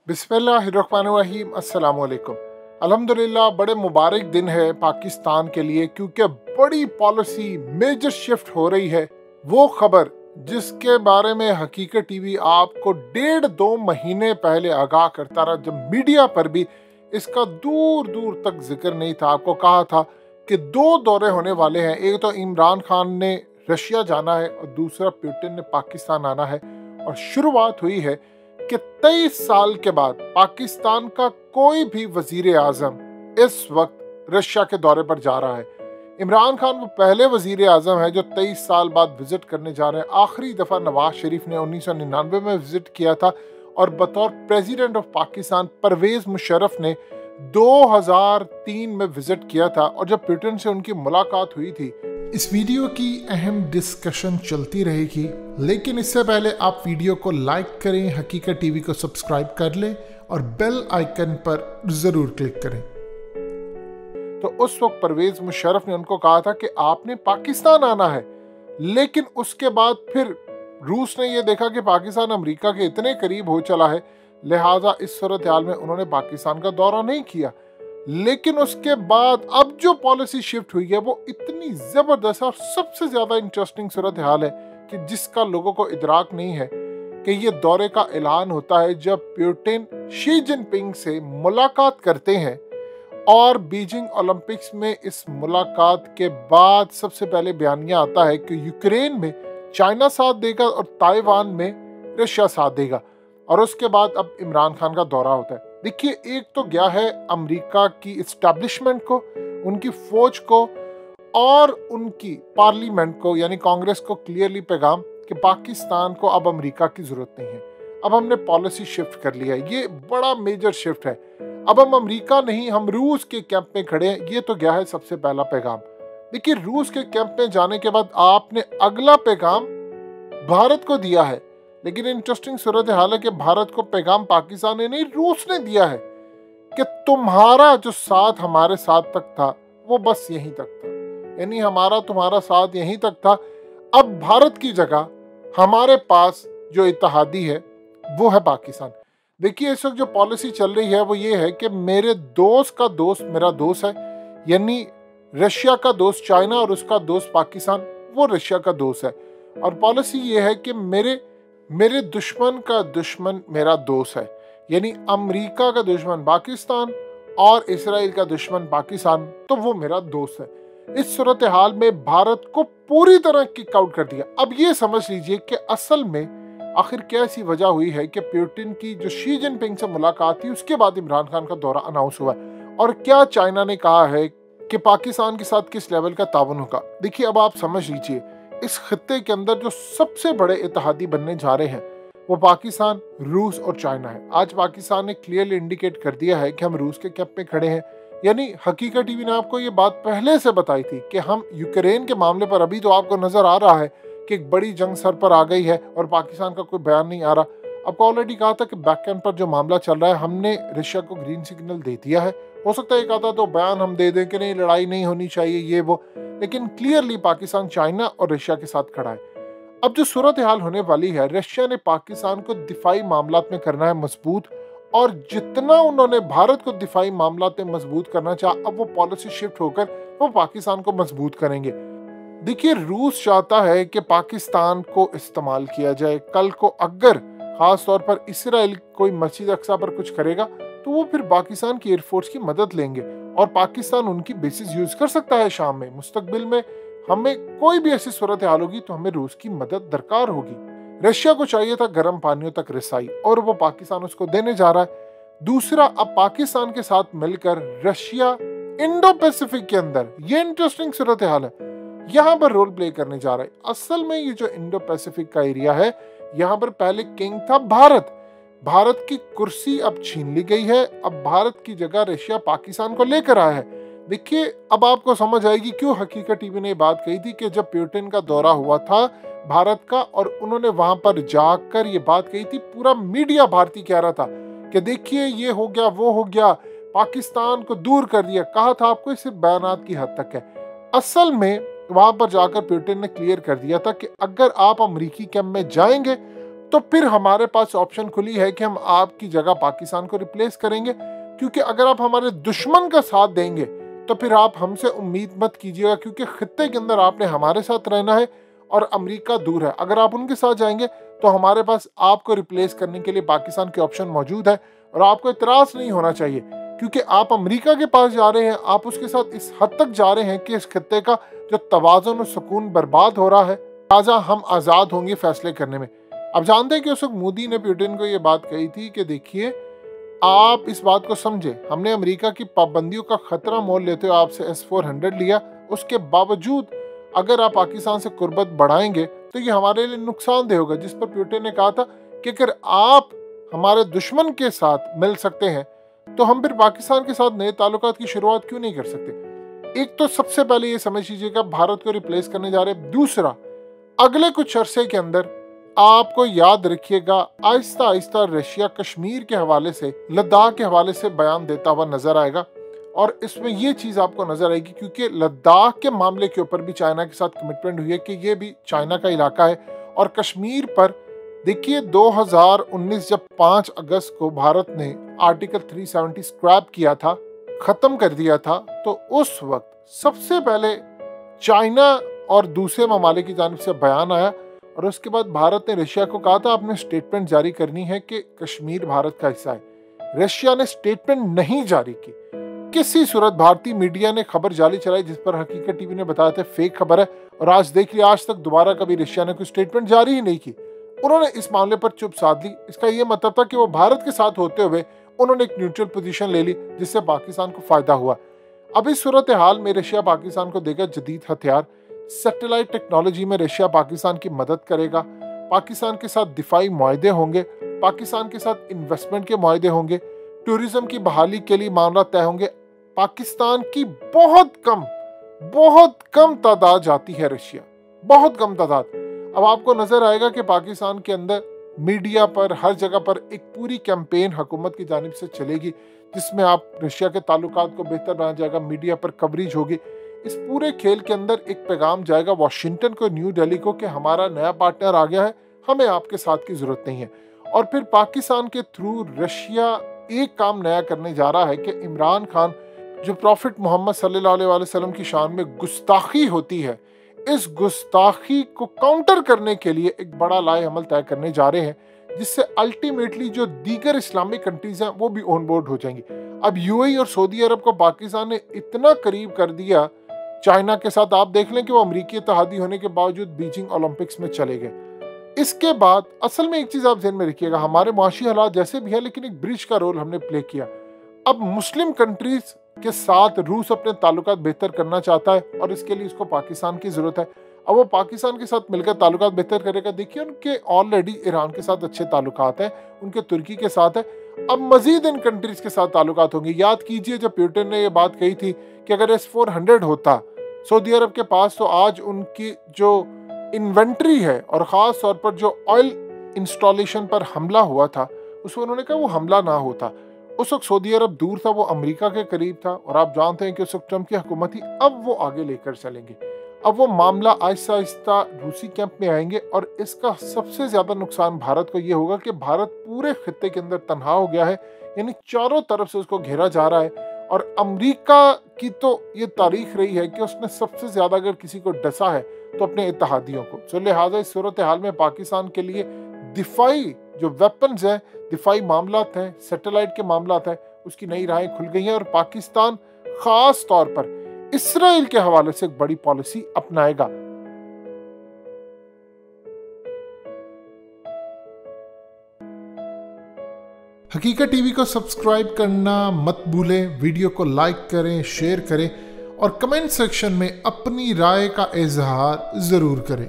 बिस्मिल्लाहिर्रहमानिर्रहीम अस्सलाम वालेकुम। अल्हम्दुलिल्लाह बड़े मुबारक दिन है पाकिस्तान के लिए, क्योंकि बड़ी पॉलिसी मेजर शिफ्ट हो रही है। वो खबर जिसके बारे में हकीकत टीवी आपको 1.5-2 महीने पहले आगाह करता रहा, जब मीडिया पर भी इसका दूर दूर तक जिक्र नहीं था। आपको कहा था कि 2 दौरे होने वाले हैं, एक तो इमरान खान ने रशिया जाना है और दूसरा पुतिन ने पाकिस्तान आना है। और शुरुआत हुई है कि 23 साल के बाद पाकिस्तान का कोई भी वजीर आजम इस वक्त रशिया के दौरे पर जा रहा है। इमरान खान वो पहले वजीर आजम है जो 23 साल बाद विजिट करने जा रहे हैं। आखिरी दफा नवाज शरीफ ने 1999 में विजिट किया था और बतौर प्रेसिडेंट ऑफ पाकिस्तान परवेज मुशर्रफ ने 2003 में विजिट किया था। और जब पुतिन से उनकी मुलाकात हुई थी, इस वीडियो की अहम डिस्कशन चलती रहेगी, लेकिन इससे पहले आप वीडियो को लाइक करें, हकीकत टीवी को सब्सक्राइब कर लें और बेल आइकन पर जरूर क्लिक करें। तो उस वक्त परवेज मुशर्रफ ने उनको कहा था कि आपने पाकिस्तान आना है, लेकिन उसके बाद फिर रूस ने यह देखा कि पाकिस्तान अमेरिका के इतने करीब हो चला है, लिहाजा इस सूरत हाल में उन्होंने पाकिस्तान का दौरा नहीं किया। लेकिन उसके बाद अब जो पॉलिसी शिफ्ट हुई है वो इतनी जबरदस्त और सबसे ज्यादा इंटरेस्टिंग सूरत हाल है कि जिसका लोगों को इदराक नहीं है कि ये दौरे का ऐलान होता है जब पुतिन शी जिनपिंग से मुलाकात करते हैं। और बीजिंग ओलंपिक्स में इस मुलाकात के बाद सबसे पहले बयानिया आता है कि यूक्रेन में चाइना साथ देगा और ताइवान में रशिया साथ देगा। और उसके बाद अब इमरान खान का दौरा होता है। देखिए, एक तो गया है अमेरिका की इस्टेब्लिशमेंट को, उनकी फौज को और उनकी पार्लियामेंट को यानी कांग्रेस को क्लियरली पैगाम कि पाकिस्तान को अब अमेरिका की जरूरत नहीं है, अब हमने पॉलिसी शिफ्ट कर लिया है। ये बड़ा मेजर शिफ्ट है। अब हम अमेरिका नहीं, हम रूस के कैंप में खड़े हैं। ये तो गया है सबसे पहला पैगाम। देखिए, रूस के कैंप में जाने के बाद आपने अगला पैगाम भारत को दिया है, लेकिन इंटरेस्टिंग सूरत हाल है कि भारत को पैगाम पाकिस्तान ने नहीं, रूस ने दिया है कि तुम्हारा जो साथ हमारे साथ तक था वो बस यहीं तक था, यानी हमारा तुम्हारा साथ यहीं तक था। अब भारत की जगह हमारे पास जो इत्तेहादी है वो है पाकिस्तान। देखिए, इस वक्त जो पॉलिसी चल रही है वो ये है कि मेरे दोस्त का दोस्त मेरा दोस्त है, यानी रशिया का दोस्त चाइना और उसका दोस्त पाकिस्तान वो रशिया का दोस्त है। और पॉलिसी ये है कि मेरे दुश्मन का दुश्मन मेरा दोस्त है, यानी अमेरिका का दुश्मन पाकिस्तान और इसराइल का दुश्मन पाकिस्तान तो वो मेरा दोस्त है। इस सूरत हाल में भारत को पूरी तरह किक आउट कर दिया। अब ये समझ लीजिए कि असल में आखिर क्या ऐसी वजह हुई है कि पुतिन की जो शी जिनपिंग से मुलाकात थी उसके बाद इमरान खान का दौरा अनाउंस हुआ है, और क्या चाइना ने कहा है कि पाकिस्तान के साथ किस लेवल का ताउन होगा। देखिए, अब आप समझ लीजिए, इस खत्ते के अंदर जो सबसे बड़े इत्तेहादी बनने जा रहे हैं वो पाकिस्तान, रूस और चाइना है। आज पाकिस्तान ने क्लियरली इंडिकेट कर दिया है कि हम रूस के कैंप में खड़े हैं। यानी हकीकत टीवी ने आपको ये बात पहले से बताई थी कि हम यूक्रेन के मामले पर, अभी तो आपको नजर आ रहा है कि एक बड़ी जंग सर पर आ गई है और पाकिस्तान का कोई बयान नहीं आ रहा। आपको ऑलरेडी कहा था कि बैक एंड पर जो मामला चल रहा है हमने रशिया को ग्रीन सिग्नल दे दिया है। हो सकता है एक आता तो बयान हम दे दें कि नहीं, लड़ाई नहीं होनी चाहिए ये वो, लेकिन क्लियरली पाकिस्तान चाइना और रशिया के साथ खड़ा है। अब जो सूरत हाल होने वाली है, रशिया ने पाकिस्तान को दिफाई मामलात में करना है मजबूत, और जितना उन्होंने भारत को दिफाई मामलात में मजबूत करना चाहा, अब वो पॉलिसी शिफ्ट होकर वो पाकिस्तान को मजबूत करेंगे। देखिए, रूस चाहता है कि पाकिस्तान को इस्तेमाल किया जाए। कल को अगर खास तौर पर इसराइल कोई मस्जिद अक्सा पर कुछ करेगा तो वो फिर पाकिस्तान की एयरफोर्स की मदद लेंगे और पाकिस्तान उनकी बेसिस यूज कर सकता है शाम में। मुस्तकबिल में हमें कोई भी ऐसी सूरत हाल होगी तो हमें रूस की मदद दरकार होगी। रशिया को चाहिए था गर्म पानियों तक रसाई, और वो पाकिस्तान उसको देने जा रहा है। दूसरा, अब पाकिस्तान के साथ मिलकर रशिया इंडो पैसिफिक के अंदर, ये इंटरेस्टिंग सूरत हाल है, यहाँ पर रोल प्ले करने जा रहा है। असल में ये जो इंडो पैसिफिक का एरिया है, यहाँ पर पहले किंग था भारत। भारत की कुर्सी अब छीन ली गई है। अब भारत की जगह रशिया पाकिस्तान को लेकर आया है। देखिए, अब आपको समझ आएगी क्यों हकीकत टीवी ने बात कही थी कि जब पुतिन का दौरा हुआ था भारत का और उन्होंने वहां पर जाकर ये बात कही थी, पूरा मीडिया भारतीय कह रहा था कि देखिए ये हो गया वो हो गया, पाकिस्तान को दूर कर दिया। कहा था आपको, सिर्फ बयानात की हद तक है। असल में वहां पर जाकर पुतिन ने क्लियर कर दिया था कि अगर आप अमेरिकी कैंप में जाएंगे तो फिर हमारे पास ऑप्शन खुली है कि हम आपकी जगह पाकिस्तान को रिप्लेस करेंगे, क्योंकि अगर आप हमारे दुश्मन का साथ देंगे तो फिर आप हमसे उम्मीद मत कीजिएगा, क्योंकि खित्ते के अंदर आपने हमारे साथ रहना है और अमेरिका दूर है। अगर आप उनके साथ जाएंगे तो हमारे पास आपको रिप्लेस करने के लिए पाकिस्तान के ऑप्शन मौजूद है और आपको इतराज नहीं होना चाहिए, क्योंकि आप अमेरिका के पास जा रहे हैं, आप उसके साथ इस हद तक जा रहे हैं कि इस खित्ते का जो तवाज़ुन और सुकून बर्बाद हो रहा है, लिहाजा हम आज़ाद होंगे फैसले करने में। अब जानते हैं कि उस वक्त मोदी ने पुतिन को ये बात कही थी कि देखिए आप इस बात को समझे, हमने अमेरिका की पाबंदियों का खतरा मोल लेते हुए आपसे S-400 लिया, उसके बावजूद अगर आप पाकिस्तान से कुर्बत बढ़ाएंगे तो ये हमारे लिए नुकसानदेह होगा। जिस पर पुतिन ने कहा था कि अगर आप हमारे दुश्मन के साथ मिल सकते हैं तो हम फिर पाकिस्तान के साथ नए ताल्लुकात की शुरुआत क्यों नहीं कर सकते। एक तो सबसे पहले ये समझ लीजिएगा भारत को रिप्लेस करने जा रहे हैं। दूसरा, अगले कुछ अरसे के अंदर आपको याद रखिएगा आहिस्ता आहिस्ता रशिया कश्मीर के हवाले से, लद्दाख के हवाले से बयान देता हुआ नजर आएगा। और इसमें ये चीज़ आपको नजर आएगी क्योंकि लद्दाख के मामले के ऊपर भी चाइना के साथ कमिटमेंट हुई है कि ये भी चाइना का इलाका है। और कश्मीर पर देखिए 2019 जब 5 अगस्त को भारत ने आर्टिकल 370 स्क्रैप किया था, ख़त्म कर दिया था, तो उस वक्त सबसे पहले चाइना और दूसरे ममालिक की जानिब से बयान आया और उसके बाद भारत ने रशिया को कहा था आपने स्टेटमेंट जारी करनी है कि कश्मीर भारत का हिस्सा है। रशिया ने स्टेटमेंट नहीं जारी की। किसी सूरत भारतीय मीडिया ने खबर जाली चलाई जिस पर हकीकत टीवी ने बताया था फेक खबर है, और आज देख लिया आज तक दोबारा कभी रशिया ने कोई स्टेटमेंट जारी ही नहीं की। उन्होंने इस मामले पर चुप साध ली। इसका ये मतलब था कि वो भारत के साथ होते हुए उन्होंने एक न्यूट्रल पोजीशन ले ली जिससे पाकिस्तान को फायदा हुआ। अब इस सूरत हाल में रशिया पाकिस्तान को देगा जदीद हथियार, सैटेलाइट टेक्नोलॉजी में रशिया पाकिस्तान की मदद करेगा, पाकिस्तान के साथ दिफाई मुआहदे होंगे, पाकिस्तान के साथ इन्वेस्टमेंट के मुआहदे होंगे, टूरिज्म की बहाली के लिए मामला तय होंगे। पाकिस्तान की बहुत कम तादाद जाती है रशिया, बहुत कम तादाद। अब आपको नजर आएगा कि पाकिस्तान के अंदर मीडिया पर हर जगह पर एक पूरी कैंपेन हुकूमत की जानिब से चलेगी जिसमें आप रशिया के ताल्लुकात को बेहतर बनाया जाएगा, मीडिया पर कवरेज होगी। इस पूरे खेल के अंदर एक पैगाम जाएगा वाशिंगटन को, न्यू दिल्ली को कि हमारा नया पार्टनर आ गया है, हमें आपके साथ की जरूरत नहीं है। और फिर पाकिस्तान के थ्रू रशिया एक काम नया करने जा रहा है कि इमरान खान जो प्रॉफिट मोहम्मद सल्लल्लाहु अलैहि वसल्लम की शान में गुस्ताखी होती है, इस गुस्ताखी को काउंटर करने के लिए एक बड़ा लाए अमल तय करने जा रहे हैं जिससे अल्टीमेटली जो दीगर इस्लामिक कंट्रीज हैं वो भी ऑन बोर्ड हो जाएंगी। अब यूएई और सऊदी अरब को पाकिस्तान ने इतना करीब कर दिया चाइना के साथ, आप देख लें कि वो अमरीकी इत्तेहादी होने के बावजूद बीजिंग ओलंपिक्स में चले गए। इसके बाद असल में एक चीज़ आप ध्यान में रखिएगा, हमारे मुआशी हालात जैसे भी है लेकिन एक ब्रिज का रोल हमने प्ले किया। अब मुस्लिम कंट्रीज के साथ रूस अपने ताल्लुकात बेहतर करना चाहता है और इसके लिए उसको पाकिस्तान की ज़रूरत है। अब वो पाकिस्तान के साथ मिलकर ताल्लुकात बेहतर करेगा। देखिए उनके ऑलरेडी ईरान के साथ अच्छे ताल्लुकात हैं, उनके तुर्की के साथ है, अब मजीद इन कंट्रीज के साथ ताल्लुकात होंगे। याद कीजिए जब पुतिन ने ये बात कही थी कि अगर S-400 होता सऊदी अरब के पास तो आज उनकी जो इन्वेंट्री है और ख़ास तौर पर जो ऑयल इंस्टॉलेशन पर हमला हुआ था उसमें उन्होंने कहा वो हमला ना होता। उस वक्त सऊदी अरब दूर था, वो अमेरिका के करीब था और आप जानते हैं कि उस वक्त ट्रम्प की हुकूमत थी। अब वो आगे लेकर चलेंगे, अब वो मामला आहिस्ता आहिस्ता रूसी कैंप में आएंगे और इसका सबसे ज़्यादा नुकसान भारत को ये होगा कि भारत पूरे खित्ते के अंदर तन्हा हो गया है, यानी चारों तरफ से उसको घेरा जा रहा है। और अमेरिका की तो ये तारीख रही है कि उसने सबसे ज़्यादा अगर किसी को डसा है तो अपने इत्तेहादियों को। तो लिहाजा इस सूरत हाल में पाकिस्तान के लिए दिफाई जो वेपन्स हैं, दिफाई मामलात हैं, सैटेलाइट के मामलात हैं, उसकी नई राहें खुल गई हैं और पाकिस्तान ख़ास तौर पर इसराइल के हवाले से एक बड़ी पॉलिसी अपनाएगा। हकीकत टीवी को सब्सक्राइब करना मत भूलें, वीडियो को लाइक करें, शेयर करें और कमेंट सेक्शन में अपनी राय का इजहार ज़रूर करें।